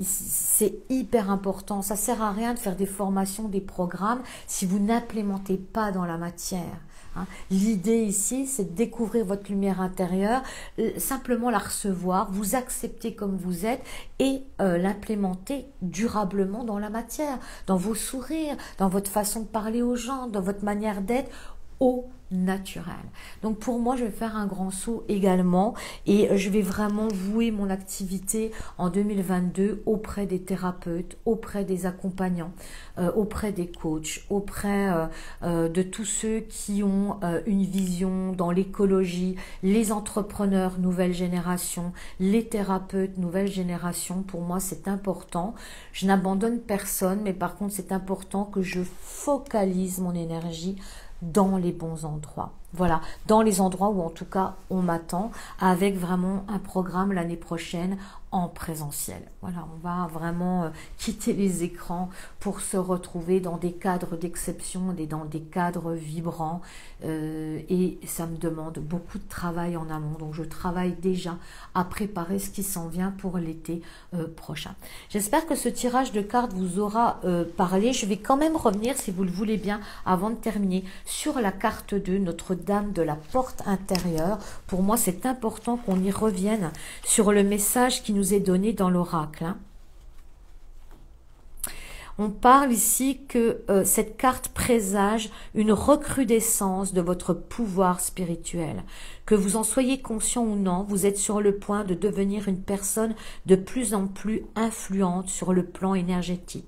C'est hyper important, ça sert à rien de faire des formations, des programmes si vous n'implémentez pas dans la matière. L'idée ici, c'est de découvrir votre lumière intérieure, simplement la recevoir, vous accepter comme vous êtes et l'implémenter durablement dans la matière, dans vos sourires, dans votre façon de parler aux gens, dans votre manière d'être au naturel. Donc pour moi, je vais faire un grand saut également et je vais vraiment vouer mon activité en 2022 auprès des thérapeutes, auprès des accompagnants, auprès des coachs, auprès de tous ceux qui ont une vision dans l'écologie, les entrepreneurs nouvelle génération, les thérapeutes nouvelle génération. Pour moi, c'est important. Je n'abandonne personne, mais par contre, c'est important que je focalise mon énergie dans les bons endroits. Voilà, dans les endroits où en tout cas on m'attend, avec vraiment un programme l'année prochaine en présentiel. Voilà, on va vraiment quitter les écrans pour se retrouver dans des cadres d'exception, dans des cadres vibrants et ça me demande beaucoup de travail en amont. Donc je travaille déjà à préparer ce qui s'en vient pour l'été prochain. J'espère que ce tirage de cartes vous aura parlé. Je vais quand même revenir, si vous le voulez bien, avant de terminer, sur la carte 2, Notre-Dame de la porte intérieure. Pour moi, c'est important qu'on y revienne sur le message qui nous est donné dans l'oracle. On parle ici que cette carte présage une recrudescence de votre pouvoir spirituel. Que vous en soyez conscient ou non, vous êtes sur le point de devenir une personne de plus en plus influente sur le plan énergétique.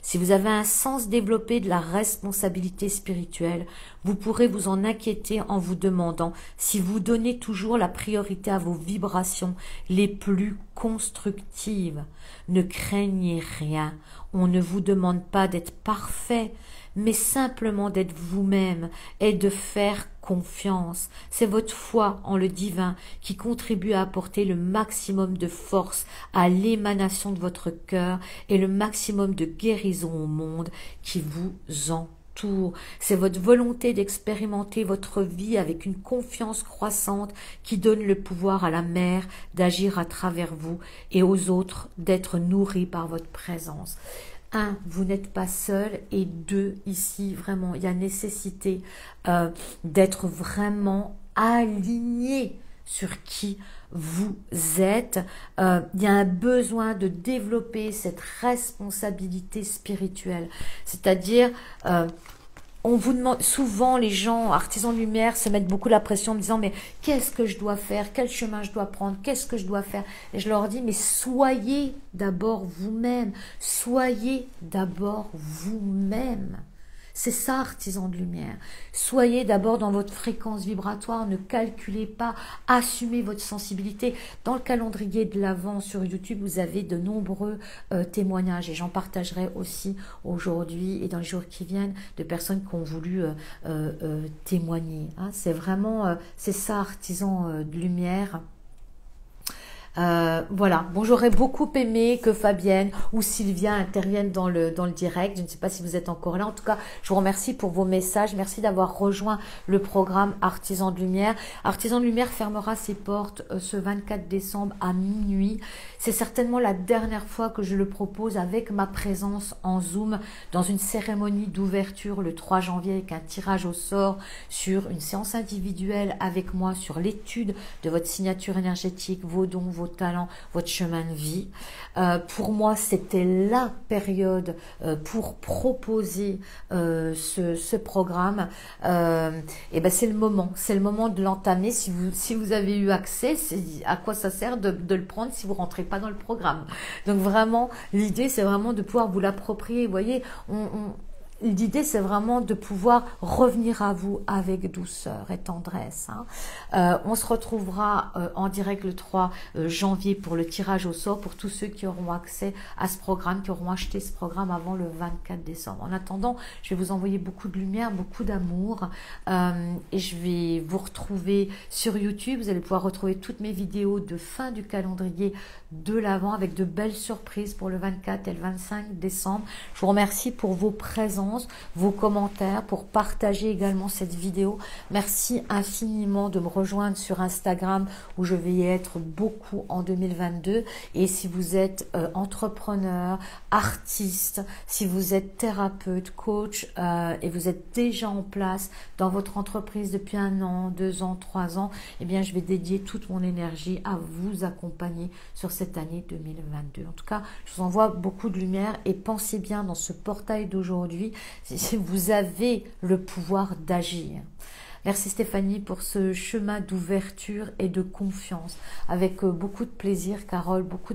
Si vous avez un sens développé de la responsabilité spirituelle, vous pourrez vous en inquiéter en vous demandant si vous donnez toujours la priorité à vos vibrations les plus constructives. Ne craignez rien, on ne vous demande pas d'être parfait, mais simplement d'être vous-même et de faire confiance. C'est votre foi en le divin qui contribue à apporter le maximum de force à l'émanation de votre cœur et le maximum de guérison au monde qui vous entoure. C'est votre volonté d'expérimenter votre vie avec une confiance croissante qui donne le pouvoir à la mère d'agir à travers vous et aux autres d'être nourris par votre présence. 1, vous n'êtes pas seul, et 2, ici, vraiment, il y a nécessité d'être vraiment aligné sur qui vous êtes. Il y a un besoin de développer cette responsabilité spirituelle, c'est-à-dire On vous demande souvent, les gens artisans de lumière se mettent beaucoup la pression en me disant mais qu'est-ce que je dois faire, quel chemin je dois prendre, qu'est-ce que je dois faire, et je leur dis mais soyez d'abord vous-même, soyez d'abord vous-même. C'est ça, artisan de lumière. Soyez d'abord dans votre fréquence vibratoire, ne calculez pas, assumez votre sensibilité. Dans le calendrier de l'Avent sur YouTube, vous avez de nombreux témoignages et j'en partagerai aussi aujourd'hui et dans les jours qui viennent de personnes qui ont voulu témoigner. Hein. C'est vraiment, c'est ça, artisan de lumière. Voilà, bon, j'aurais beaucoup aimé que Fabienne ou Sylvia interviennent dans le direct. Je ne sais pas si vous êtes encore là. En tout cas, je vous remercie pour vos messages. Merci d'avoir rejoint le programme Artisan de Lumière. Artisan de Lumière fermera ses portes ce 24 décembre à minuit. C'est certainement la dernière fois que je le propose avec ma présence en Zoom dans une cérémonie d'ouverture le 3 janvier avec un tirage au sort sur une séance individuelle avec moi sur l'étude de votre signature énergétique, vos dons, vos talents, votre chemin de vie. Pour moi, c'était la période pour proposer ce programme. Et ben c'est le moment de l'entamer. Si vous avez eu accès, à quoi ça sert de le prendre si vous rentrez pas dans le programme. Donc vraiment, l'idée c'est vraiment de pouvoir vous l'approprier. Vous voyez, l'idée, c'est vraiment de pouvoir revenir à vous avec douceur et tendresse. Hein. On se retrouvera en direct le 3 janvier pour le tirage au sort pour tous ceux qui auront accès à ce programme, qui auront acheté ce programme avant le 24 décembre. En attendant, je vais vous envoyer beaucoup de lumière, beaucoup d'amour et je vais vous retrouver sur YouTube. Vous allez pouvoir retrouver toutes mes vidéos de fin du calendrier de l'Avent avec de belles surprises pour le 24 et le 25 décembre. Je vous remercie pour vos présences, vos commentaires, pour partager également cette vidéo. Merci infiniment de me rejoindre sur Instagram où je vais y être beaucoup en 2022. Et si vous êtes entrepreneur, artiste, si vous êtes thérapeute, coach et vous êtes déjà en place dans votre entreprise depuis 1 an, 2 ans, 3 ans, eh bien je vais dédier toute mon énergie à vous accompagner sur cette année 2022. En tout cas, je vous envoie beaucoup de lumière et pensez bien dans ce portail d'aujourd'hui, si vous avez le pouvoir d'agir. Merci Stéphanie pour ce chemin d'ouverture et de confiance. Avec beaucoup de plaisir, Carole, beaucoup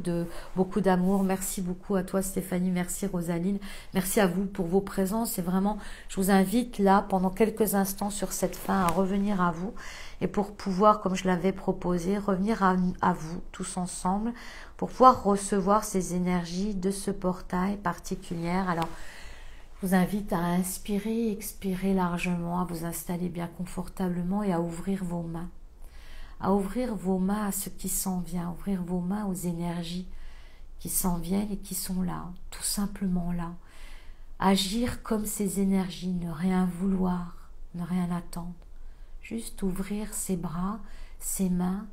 d'amour. Merci beaucoup à toi Stéphanie, merci Rosaline. Merci à vous pour vos présences. Et vraiment, je vous invite là, pendant quelques instants sur cette fin, à revenir à vous. Et pour pouvoir, comme je l'avais proposé, revenir à vous tous ensemble, pour pouvoir recevoir ces énergies de ce portail particulière. Alors, je vous invite à inspirer, expirer largement, à vous installer bien confortablement et à ouvrir vos mains. À ouvrir vos mains à ce qui s'en vient, à ouvrir vos mains aux énergies qui s'en viennent et qui sont là, tout simplement là. Agir comme ces énergies, ne rien vouloir, ne rien attendre. Juste ouvrir ses bras, ses mains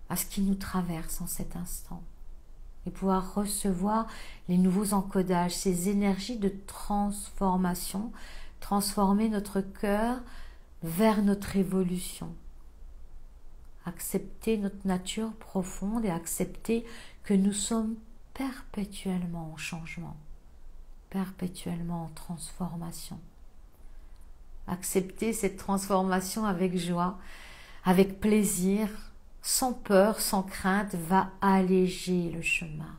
à ce qui nous traverse en cet instant. Et pouvoir recevoir les nouveaux encodages, ces énergies de transformation, transformer notre cœur vers notre évolution. Accepter notre nature profonde et accepter que nous sommes perpétuellement en changement, perpétuellement en transformation. Accepter cette transformation avec joie, avec plaisir, sans peur, sans crainte, va alléger le chemin.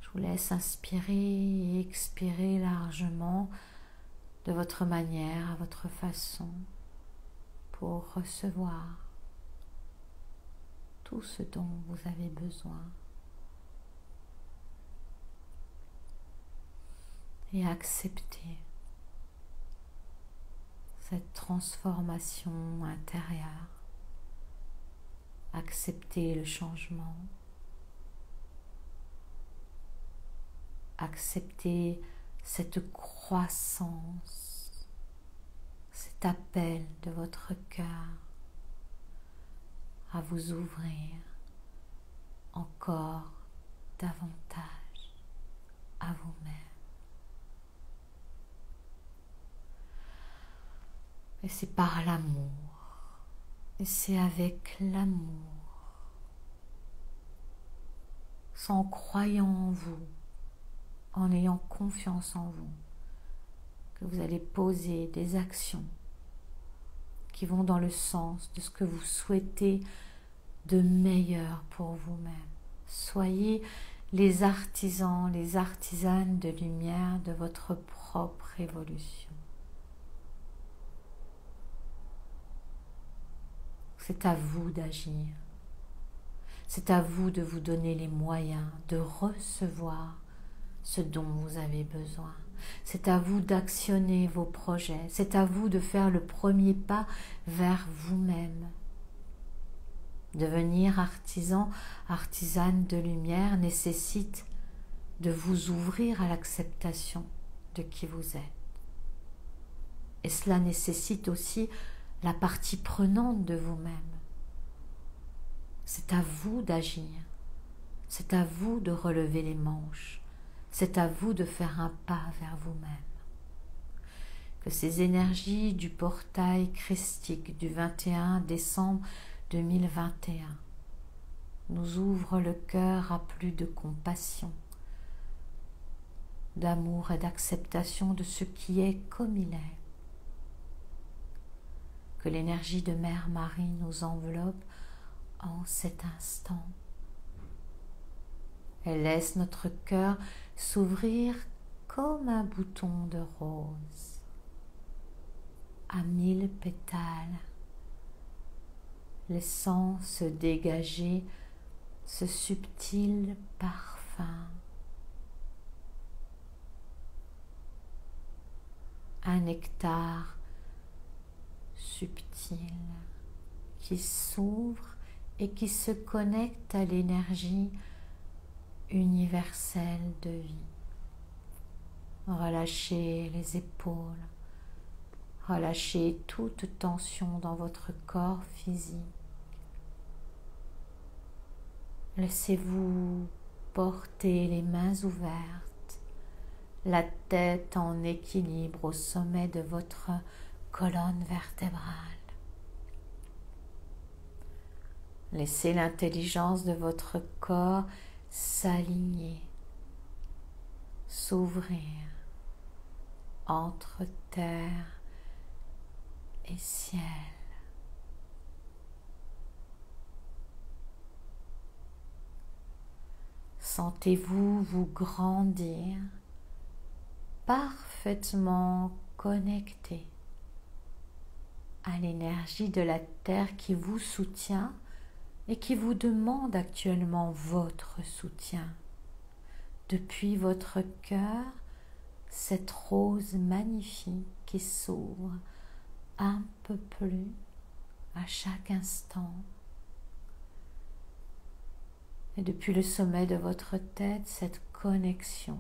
Je vous laisse inspirer et expirer largement de votre manière, à votre façon, pour recevoir tout ce dont vous avez besoin. Et accepter cette transformation intérieure, accepter le changement, accepter cette croissance, cet appel de votre cœur à vous ouvrir encore davantage à vous-même. Et c'est par l'amour, et c'est avec l'amour, en croyant en vous, en ayant confiance en vous, que vous allez poser des actions qui vont dans le sens de ce que vous souhaitez de meilleur pour vous-même. Soyez les artisans, les artisanes de lumière de votre propre évolution. C'est à vous d'agir. C'est à vous de vous donner les moyens de recevoir ce dont vous avez besoin. C'est à vous d'actionner vos projets. C'est à vous de faire le premier pas vers vous-même. Devenir artisan, artisane de lumière nécessite de vous ouvrir à l'acceptation de qui vous êtes. Et cela nécessite aussi la partie prenante de vous-même. C'est à vous d'agir. C'est à vous de relever les manches. C'est à vous de faire un pas vers vous-même. Que ces énergies du portail christique du 21 décembre 2021 nous ouvrent le cœur à plus de compassion, d'amour et d'acceptation de ce qui est comme il est. Que l'énergie de Mère Marie nous enveloppe en cet instant. Elle laisse notre cœur s'ouvrir comme un bouton de rose, à 1000 pétales, laissant se dégager ce subtil parfum. Un nectar subtil qui s'ouvre et qui se connecte à l'énergie universelle de vie. Relâchez les épaules, relâchez toute tension dans votre corps physique. Laissez-vous porter les mains ouvertes, la tête en équilibre au sommet de votre colonne vertébrale. Laissez l'intelligence de votre corps s'aligner, s'ouvrir entre terre et ciel. Sentez-vous vous grandir, parfaitement connecté à l'énergie de la terre qui vous soutient et qui vous demande actuellement votre soutien. Depuis votre cœur, cette rose magnifique qui s'ouvre un peu plus à chaque instant. Et depuis le sommet de votre tête, cette connexion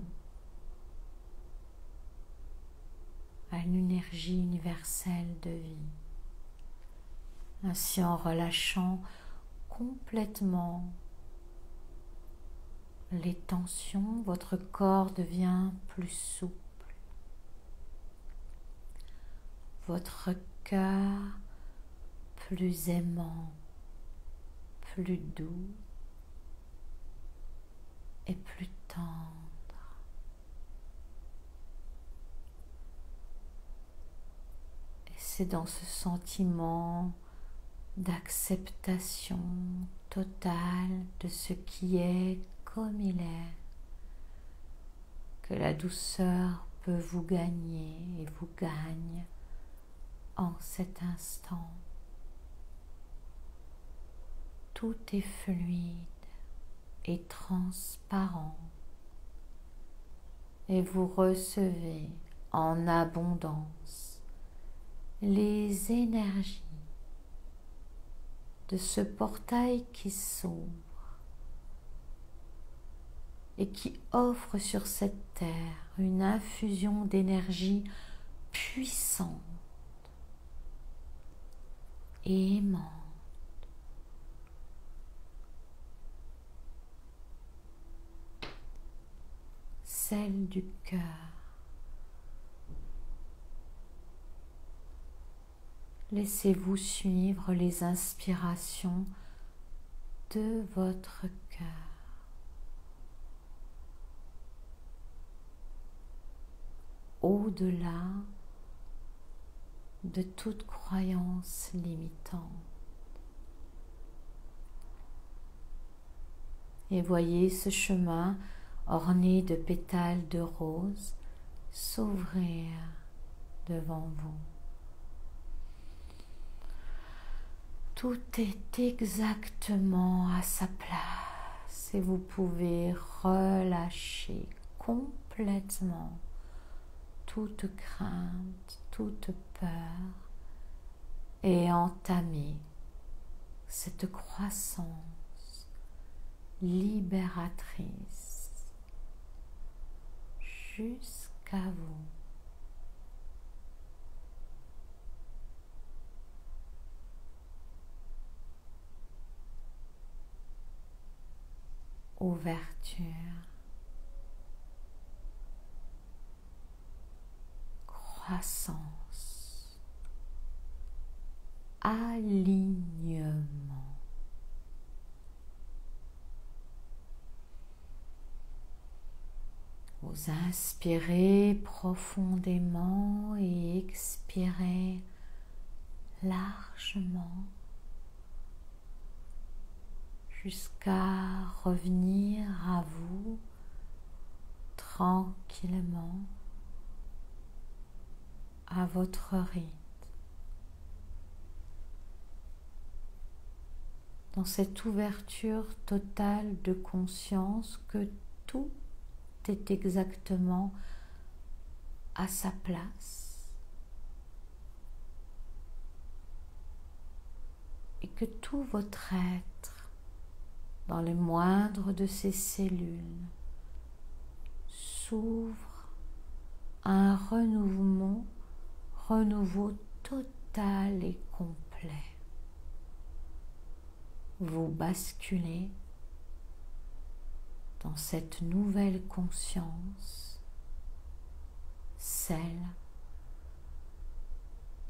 à une énergie universelle de vie. Ainsi, en relâchant complètement les tensions, votre corps devient plus souple. Votre cœur plus aimant, plus doux et plus tendre. Et c'est dans ce sentiment d'acceptation totale de ce qui est comme il est que la douceur peut vous gagner et vous gagne en cet instant. Tout est fluide et transparent et vous recevez en abondance les énergies de ce portail qui s'ouvre et qui offre sur cette terre une infusion d'énergie puissante et aimante. Celle du cœur. Laissez-vous suivre les inspirations de votre cœur. au-delà de toute croyance limitante. Et voyez ce chemin orné de pétales de rose s'ouvrir devant vous. Tout est exactement à sa place et vous pouvez relâcher complètement toute crainte, toute peur et entamer cette croissance libératrice jusqu'à vous. Ouverture, croissance, alignement. Vous inspirez profondément et expirez largement jusqu'à revenir à vous tranquillement à votre rythme. Dans cette ouverture totale de conscience que tout est exactement à sa place et que tout votre être, dans les moindres de ses cellules, s'ouvre à un renouveau total et complet. Vous basculez dans cette nouvelle conscience, celle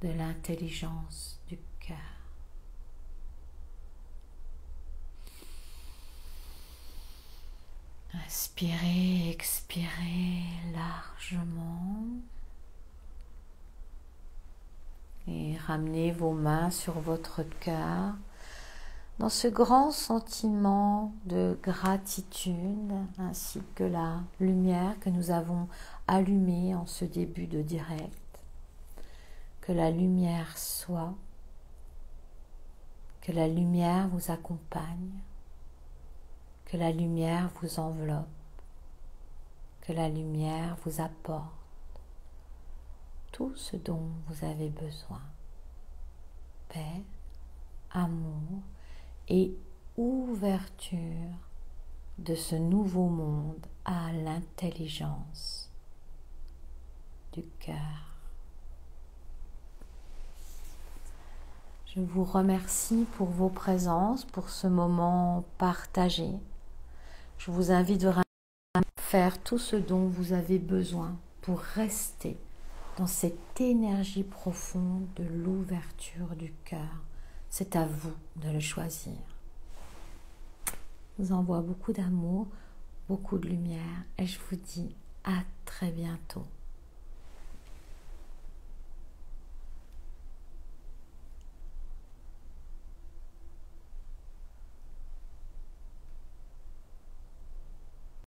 de l'intelligence du cœur. Inspirez, expirez largement et ramenez vos mains sur votre cœur dans ce grand sentiment de gratitude ainsi que la lumière que nous avons allumée en ce début de direct. Que la lumière soit, que la lumière vous accompagne, que la lumière vous enveloppe, que la lumière vous apporte tout ce dont vous avez besoin. Paix, amour et ouverture de ce nouveau monde à l'intelligence du cœur. Je vous remercie pour vos présences, pour ce moment partagé. Je vous invite vraiment à faire tout ce dont vous avez besoin pour rester dans cette énergie profonde de l'ouverture du cœur. C'est à vous de le choisir. Je vous envoie beaucoup d'amour, beaucoup de lumière et je vous dis à très bientôt.